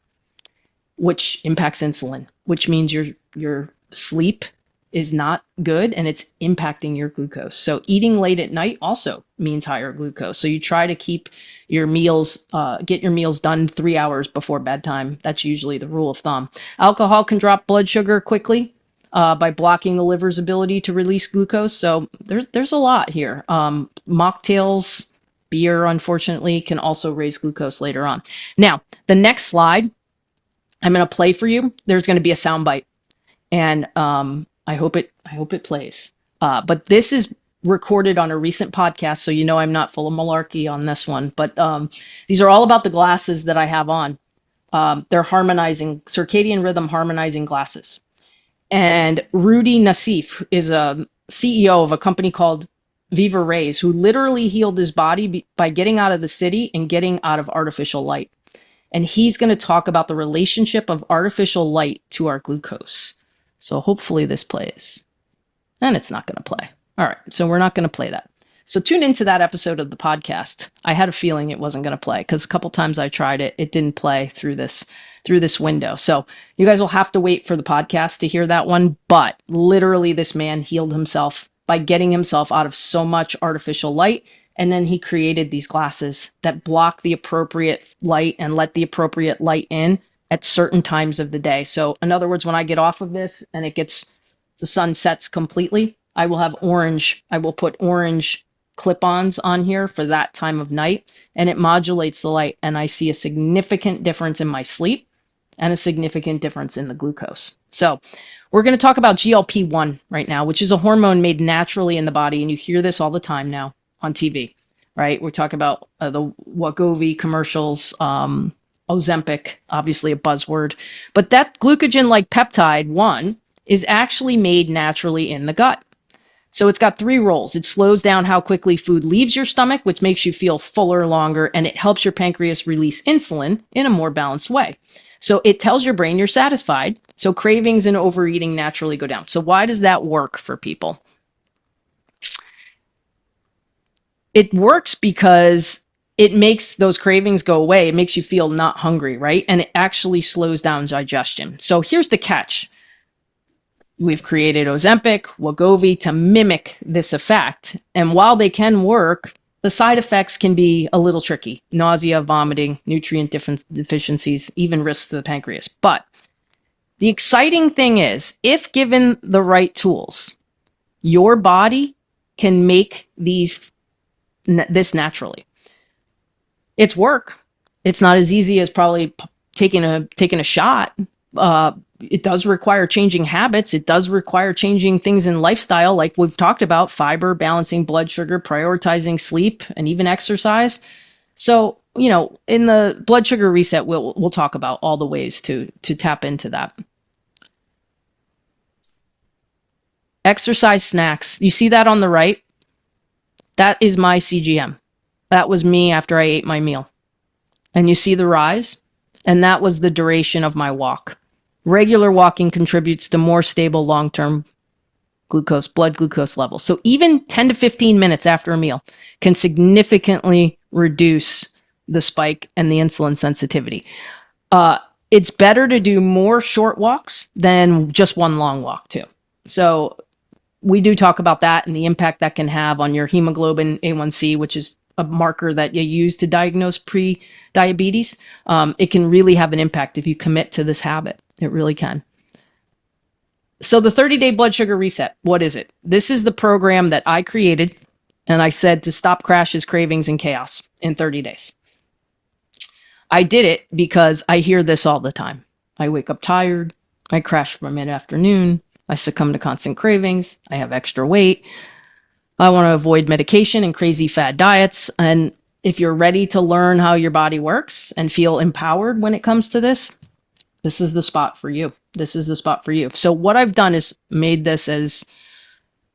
which impacts insulin, which means your sleep is not good and it's impacting your glucose. So eating late at night also means higher glucose. So you try to keep your meals, get your meals done 3 hours before bedtime. That's usually the rule of thumb. Alcohol can drop blood sugar quickly by blocking the liver's ability to release glucose. So there's a lot here. Mocktails, beer, unfortunately, can also raise glucose later on. Now, the next slide I'm going to play for you. There's going to be a soundbite, and I hope it plays. But this is recorded on a recent podcast, so I'm not full of malarkey on this one. But these are all about the glasses that I have on. They're harmonizing circadian rhythm, harmonizing glasses. And Rudy Nassif is a CEO of a company called Viva Rays, who literally healed his body by getting out of the city and getting out of artificial light. And he's going to talk about the relationship of artificial light to our glucose. So hopefully this plays. And it's not going to play. All right, so we're not going to play that. So tune into that episode of the podcast. I had a feeling it wasn't going to play because a couple times I tried it. It didn't play through this window. So you guys will have to wait for the podcast to hear that one. But literally this man healed himself by getting himself out of so much artificial light. And then he created these glasses that block the appropriate light and let the appropriate light in at certain times of the day. So in other words, when I get off of this and the sun sets completely, I will put orange clip-ons on here for that time of night, and it modulates the light. And I see a significant difference in my sleep and a significant difference in the glucose. So we're going to talk about GLP-1 right now, which is a hormone made naturally in the body. And you hear this all the time now on TV, right? We talk about the Wegovy commercials, Ozempic, obviously a buzzword. But that glucagon-like peptide 1 is actually made naturally in the gut. So it's got 3 roles. It slows down how quickly food leaves your stomach, which makes you feel fuller longer, and it helps your pancreas release insulin in a more balanced way. So it tells your brain you're satisfied. So cravings and overeating naturally go down. So why does that work for people? It works because it makes those cravings go away. It makes you feel not hungry, right? And it actually slows down digestion. So here's the catch. We've created Ozempic, Wegovy to mimic this effect. And while they can work, the side effects can be a little tricky. Nausea, vomiting, nutrient deficiencies, even risks to the pancreas. But the exciting thing is, if given the right tools, your body can make this naturally. It's work. It's not as easy as probably taking a shot. It does require changing habits. It does require changing things in lifestyle, like we've talked about: fiber, balancing blood sugar, prioritizing sleep, and even exercise. So, in the blood sugar reset, we'll talk about all the ways to tap into that. Exercise snacks. You see that on the right? That is my CGM. That was me after I ate my meal. And you see the rise? And that was the duration of my walk. Regular walking contributes to more stable long-term blood glucose levels. So even 10 to 15 minutes after a meal can significantly reduce the spike and the insulin sensitivity. It's better to do more short walks than just one long walk too. So we do talk about that and the impact that can have on your hemoglobin A1C, which is a marker that you use to diagnose pre-diabetes. It can really have an impact if you commit to this habit. It really can. So the 30-day blood sugar reset, what is it? This is the program that I created, and I said to stop crashes, cravings, and chaos in 30 days. I did it because I hear this all the time. I wake up tired. I crash for mid-afternoon. I succumb to constant cravings. I have extra weight. I want to avoid medication and crazy fad diets. And if you're ready to learn how your body works and feel empowered when it comes to this, this is the spot for you. This is the spot for you. So what I've done is made this as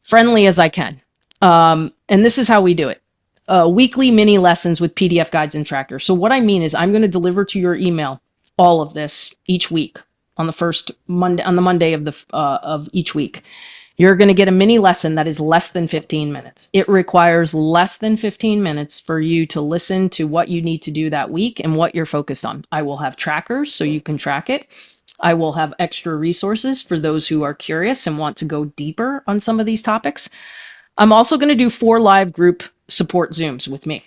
friendly as I can. And this is how we do it. Weekly mini lessons with PDF guides and trackers. So what I mean is I'm going to deliver to your email all of this each week on the first Monday, on the Monday of each week. You're going to get a mini lesson that is less than 15 minutes. It requires less than 15 minutes for you to listen to what you need to do that week and what you're focused on. I will have trackers so you can track it. I will have extra resources for those who are curious and want to go deeper on some of these topics. I'm also going to do 4 live group support Zooms with me.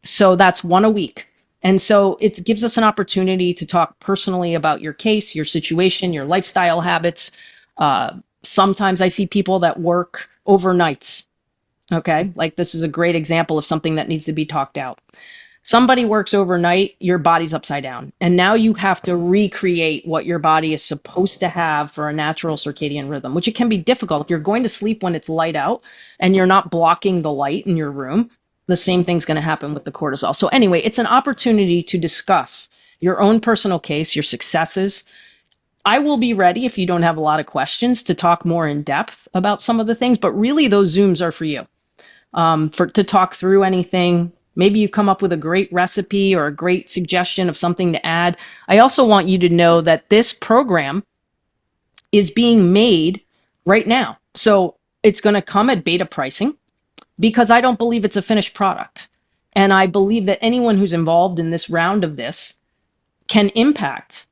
So that's 1 a week. And so it gives us an opportunity to talk personally about your case, your situation, your lifestyle habits. Sometimes I see people that work overnights. Okay. Like this is a great example of something that needs to be talked out. Somebody works overnight, your body's upside down. And now you have to recreate what your body is supposed to have for a natural circadian rhythm, which it can be difficult. If you're going to sleep when it's light out and you're not blocking the light in your room, the same thing's going to happen with the cortisol. So anyway, it's an opportunity to discuss your own personal case, your successes. I will be ready if you don't have a lot of questions to talk more in depth about some of the things, but really those Zooms are for you, to talk through anything. Maybe you come up with a great recipe or a great suggestion of something to add. I also want you to know that this program is being made right now. So it's going to come at beta pricing because I don't believe it's a finished product. And I believe that anyone who's involved in this round of this can impact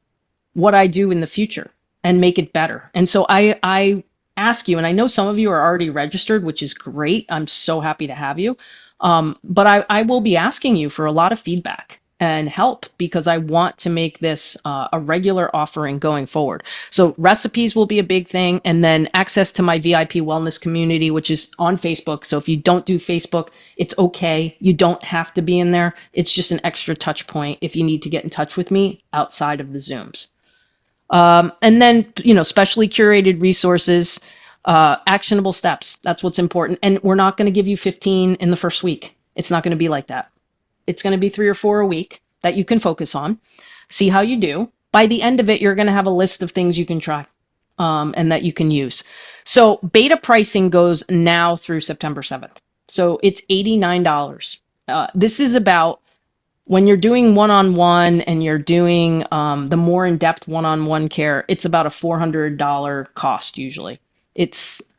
what I do in the future and make it better. And so I ask you, and I know some of you are already registered, which is great. I'm so happy to have you. But I will be asking you for a lot of feedback and help because I want to make this a regular offering going forward. So recipes will be a big thing. And then access to my VIP wellness community, which is on Facebook. So if you don't do Facebook, it's okay. You don't have to be in there. It's just an extra touch point if you need to get in touch with me outside of the Zooms. And then, specially curated resources, actionable steps. That's what's important. And we're not going to give you 15 in the first week. It's not going to be like that. It's going to be 3 or 4 a week that you can focus on, see how you do. By the end of it, you're going to have a list of things you can try and that you can use. So beta pricing goes now through September 7th. So it's $89. This is about when you're doing one-on-one and you're doing the more in-depth one-on-one care, it's about a $400 cost usually. This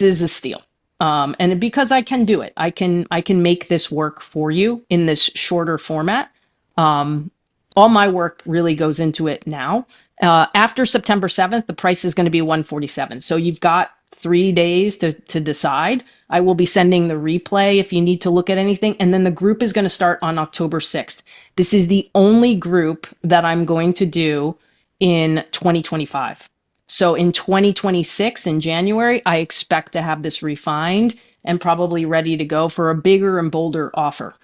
is a steal. And because I can do it, I can make this work for you in this shorter format. All my work really goes into it now. After September 7th, the price is going to be $147. So you've got 3 days to decide. I will be sending the replay if you need to look at anything. And then the group is going to start on October 6th. This is the only group that I'm going to do in 2025. So in 2026, in January, I expect to have this refined and probably ready to go for a bigger and bolder offer.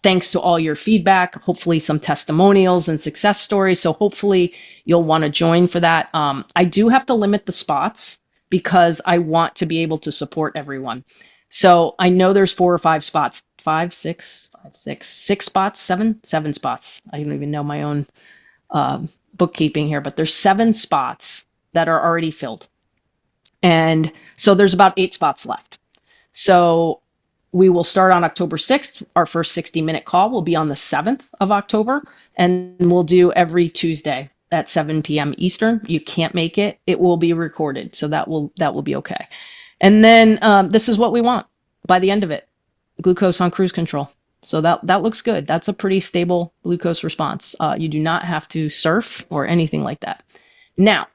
Thanks to all your feedback, hopefully some testimonials and success stories. So hopefully you'll want to join for that. I do have to limit the spots because I want to be able to support everyone. So I know there's 4 or 5 spots, 6 spots, seven spots. I don't even know my own bookkeeping here, but there's 7 spots that are already filled. And so there's about 8 spots left. So we will start on October 6th. Our first 60-minute call will be on the 7th of October, and we'll do every Tuesday at 7 p.m. Eastern. You can't make it, it will be recorded. So that will be okay. And then this is what we want by the end of it, glucose on cruise control. So that looks good. That's a pretty stable glucose response. You do not have to surf or anything like that. Now,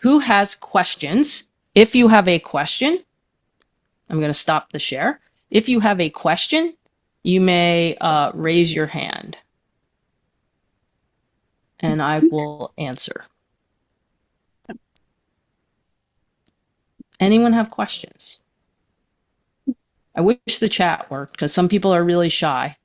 who has questions? If you have a question, I'm going to stop the share. If you have a question, you may raise your hand and I will answer. Anyone have questions? I wish the chat worked because some people are really shy.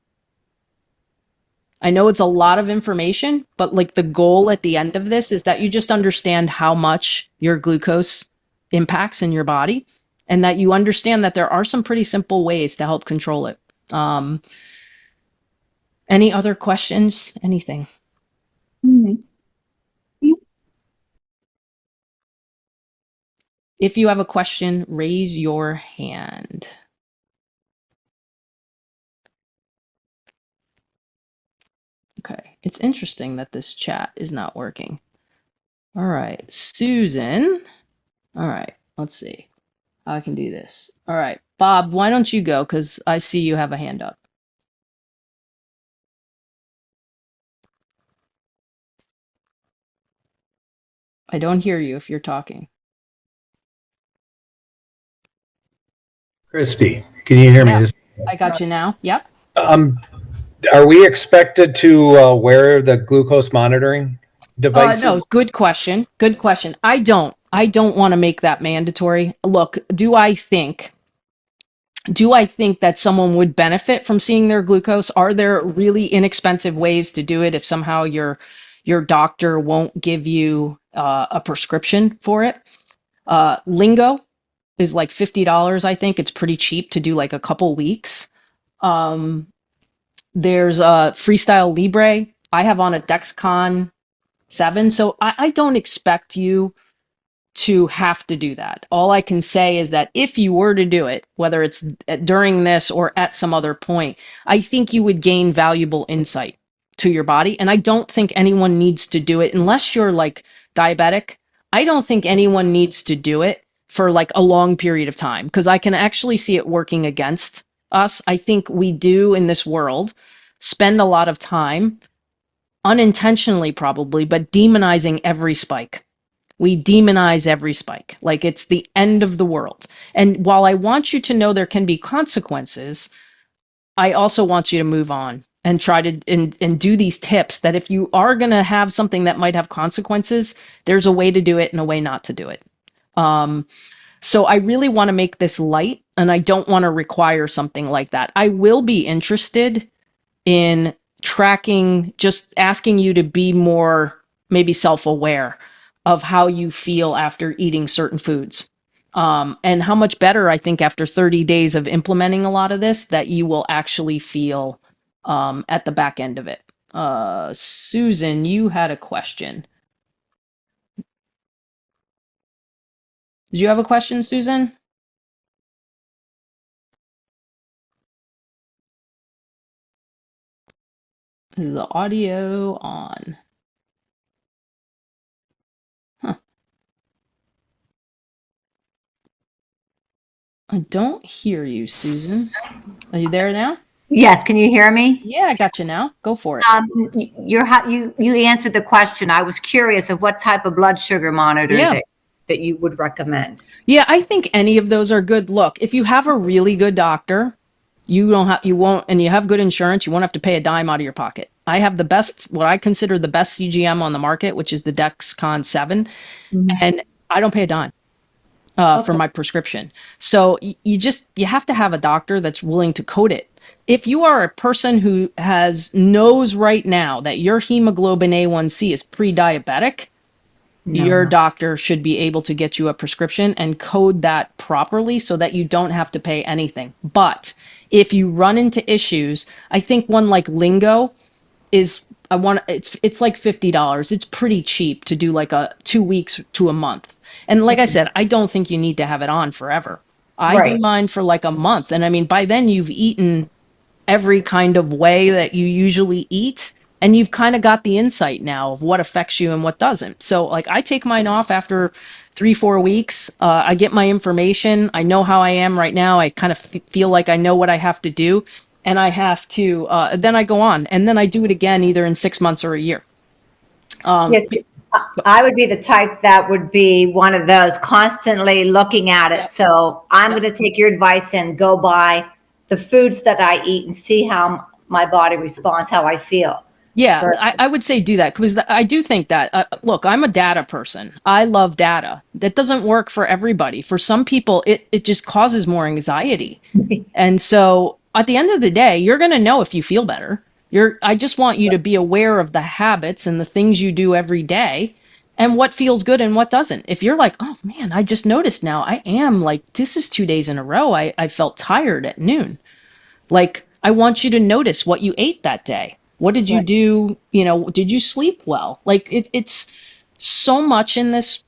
I know it's a lot of information, but like the goal at the end of this is that you just understand how much your glucose impacts in your body and that you understand that there are some pretty simple ways to help control it. Any other questions? Anything? If you have a question, raise your hand. Okay, it's interesting that this chat is not working. All right, Susan. All right, let's see how I can do this. All right, Bob, why don't you go? Because I see you have a hand up. I don't hear you if you're talking. Kristi, can you hear me? I got you now. Yep. Are we expected to wear the glucose monitoring devices? No, good question. Good question. I don't want to make that mandatory. Look, do I think that someone would benefit from seeing their glucose? Are there really inexpensive ways to do it if somehow your doctor won't give you a prescription for it? Lingo is like $50. I think it's pretty cheap to do like a couple weeks. There's Freestyle Libre. I have on a Dexcon 7. So I don't expect you to have to do that. All I can say is that if you were to do it, whether it's during this or at some other point, I think you would gain valuable insight to your body. And I don't think anyone needs to do it unless you're like diabetic. I don't think anyone needs to do it for like a long period of time because I can actually see it working against us. I think we do in this world spend a lot of time unintentionally probably, but demonizing every spike. We demonize every spike like it's the end of the world. And while I want you to know there can be consequences, I also want you to move on and try to and do these tips that if you are going to have something that might have consequences, there's a way to do it and a way not to do it. So I really want to make this light and I don't want to require something like that. I will be interested in tracking, just asking you to be more maybe self-aware of how you feel after eating certain foods. And how much better, I think, after 30 days of implementing a lot of this, that you will actually feel at the back end of it. Susan, you had a question. Did you have a question, Susan? Is the audio on? Huh. I don't hear you, Susan. Are you there now? Yes, can you hear me? Yeah, I got you now. Go for it. You answered the question. I was curious of what type of blood sugar monitor Yeah. that you would recommend. Yeah, I think any of those are good. Look, if you have a really good doctor, you won't, and you have good insurance, you won't have to pay a dime out of your pocket. I have the best, what I consider the best CGM on the market, which is the Dexcom 7, and I don't pay a dime for my prescription. So you have to have a doctor that's willing to code it. If you are a person who knows right now that your hemoglobin A1C is pre-diabetic, your doctor should be able to get you a prescription and code that properly so that you don't have to pay anything. But if you run into issues, I think one like Lingo is it's like $50. It's pretty cheap to do like a 2 weeks to a month. And like I said, I don't think you need to have it on forever. I do Right. mine for like a month. And I mean, by then you've eaten every kind of way that you usually eat, and you've kind of got the insight now of what affects you and what doesn't. So like I take mine off after 3-4 weeks. I get my information, I know how I am right now, I kind of feel like I know what I have to do, and I have to then I go on, and then I do it again either in 6 months or a year. Yes, I would be the type that would be one of those constantly looking at it. So I'm going to take your advice and go by the foods that I eat and see how my body responds, how I feel. Yeah, Versus- I would say do that because I do think that, look, I'm a data person. I love data. That doesn't work for everybody. For some people, it just causes more anxiety. And so at the end of the day, you're going to know if you feel better. I just want you to be aware of the habits and the things you do every day and what feels good and what doesn't. If you're like, oh man, I just noticed now I am like, this is 2 days in a row. I felt tired at noon. Like, I want you to notice what you ate that day. What did you do? You know, did you sleep well? Like, it's so much in this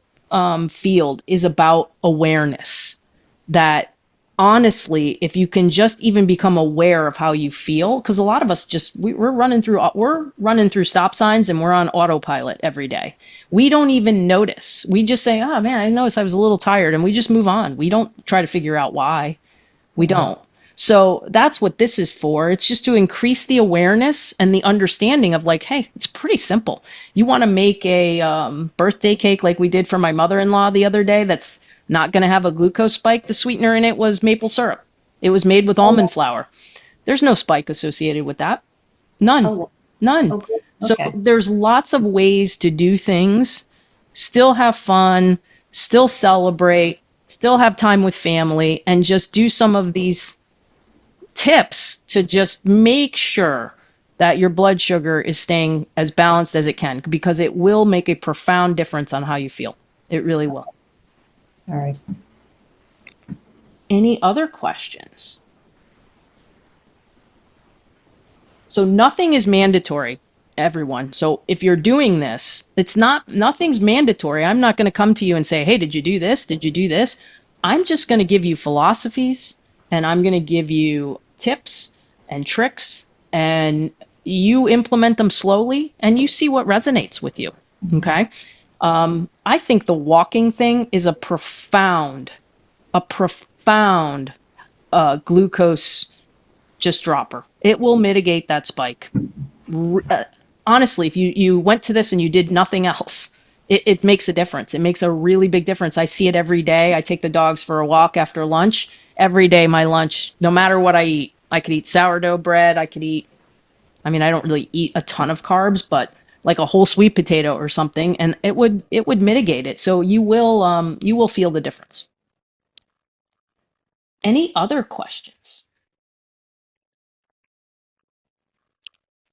field is about awareness that honestly, if you can just even become aware of how you feel, because a lot of us just, we're running through stop signs and we're on autopilot every day. We don't even notice. We just say, oh man, I noticed I was a little tired, and we just move on. We don't try to figure out why. We don't. So that's what this is for. It's just to increase the awareness and the understanding of like, hey, it's pretty simple. You want to make a birthday cake like we did for my mother-in-law the other day that's not going to have a glucose spike. The sweetener in it was maple syrup. It was made with almond flour. There's no spike associated with that. None. Oh, None. okay. So there's lots of ways to do things, still have fun, still celebrate, still have time with family, and just do some of these tips to just make sure that your blood sugar is staying as balanced as it can, because it will make a profound difference on how you feel. It really will. All right. Any other questions? So nothing is mandatory, everyone. So if you're doing this, nothing's mandatory. I'm not going to come to you and say, hey, did you do this? Did you do this? I'm just going to give you philosophies, and I'm going to give you tips and tricks, and you implement them slowly and you see what resonates with you. Okay. I think the walking thing is a profound glucose just dropper. It will mitigate that spike. Honestly, if you went to this and you did nothing else, it makes a difference. It makes a really big difference. I see it every day. I take the dogs for a walk after lunch. Every day, my lunch, no matter what I eat, I could eat sourdough bread. I don't really eat a ton of carbs, but like a whole sweet potato or something, and it would mitigate it. So you will feel the difference. Any other questions?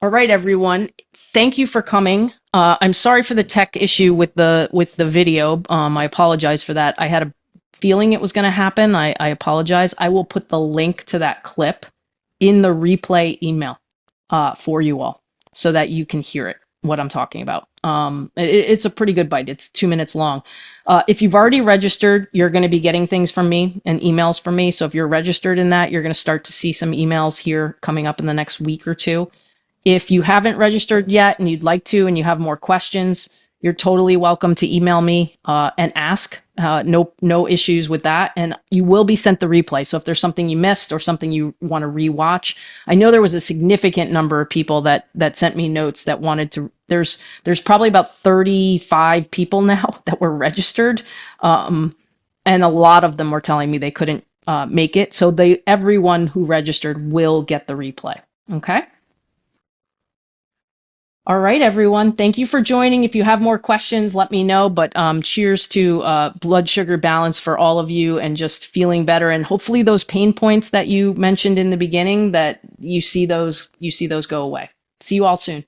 All right, everyone. Thank you for coming. I'm sorry for the tech issue with the video. I apologize for that. I had a feeling it was going to happen. I apologize. I will put the link to that clip in the replay email for you all so that you can hear it, what I'm talking about. It's a pretty good bite. It's 2 minutes long. If you've already registered, you're going to be getting things from me and emails from me. So if you're registered in that, you're going to start to see some emails here coming up in the next week or two. If you haven't registered yet and you'd like to, and you have more questions, you're totally welcome to email me and ask. No issues with that. And you will be sent the replay. So if there's something you missed or something you want to rewatch, I know there was a significant number of people that sent me notes that wanted to. There's probably about 35 people now that were registered, and a lot of them were telling me they couldn't make it. So everyone who registered will get the replay. Okay. All right, everyone. Thank you for joining. If you have more questions, let me know. But cheers to blood sugar balance for all of you and just feeling better. And hopefully those pain points that you mentioned in the beginning, that you see those go away. See you all soon.